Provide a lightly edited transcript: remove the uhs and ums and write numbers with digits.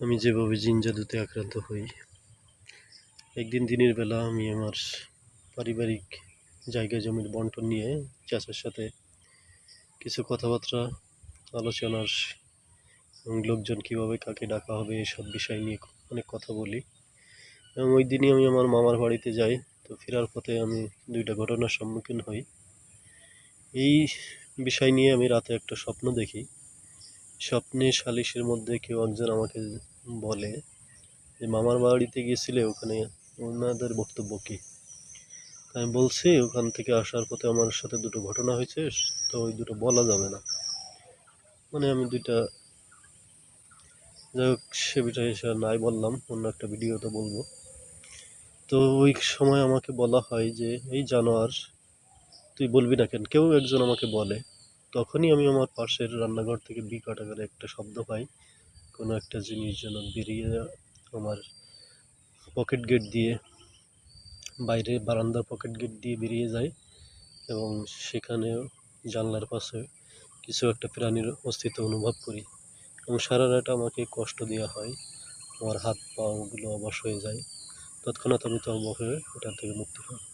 আমি যেভাবে জিন জাদুতে আক্রান্ত হই। একদিন দিনের বেলা আমি আমার পারিবারিক জায়গা জমির বন্টন নিয়ে চাচার সাথে কিছু কথাবার্তা আলোচনার এবং লোকজন কীভাবে কাকে ডাকা হবে এসব বিষয় নিয়ে অনেক কথা বলি এবং ওই দিনই আমি আমার মামার বাড়িতে যাই। তো ফেরার পথে আমি 2টা ঘটনার সম্মুখীন হই। এই বিষয় নিয়ে আমি রাতে একটা স্বপ্ন দেখি। স্বপ্নে সালিশের মধ্যে কেউ একজন আমাকে বলে যে মামার বাড়িতে গিয়েছিলে, ওখানে ওনাদের বক্তব্য কী? আমি বলছি ওখান থেকে আসার পথে আমার সাথে 2টো ঘটনা হয়েছে, তো ওই 2টো বলা যাবে না। মানে আমি 2টা, যাই হোক সে বিষয়ে নাই বললাম, অন্য একটা ভিডিওতে বলবো। তো ওই সময় আমাকে বলা হয় যে এই জানোয়ার তুই বলবি না কেন, কেউ একজন আমাকে বলে। তখনই আমি আমার পাশের রান্নাঘর থেকে বিকট আকারে একটা শব্দ পাই, কোনো একটা জিনিস যেন বেরিয়ে আমার পকেট গেট দিয়ে, বাইরে বারান্দার পকেট গেট দিয়ে বেরিয়ে যায় এবং সেখানেও জানলার পাশে কিছু একটা প্রাণীর অস্তিত্ব অনুভব করি এবং সারা রাত আমাকে কষ্ট দেওয়া হয়। আমার হাত পাগুলো অবশ হয়ে যায়। তৎক্ষণাৎ আমি তওবা হয়ে ওটার থেকে মুক্তি পাই।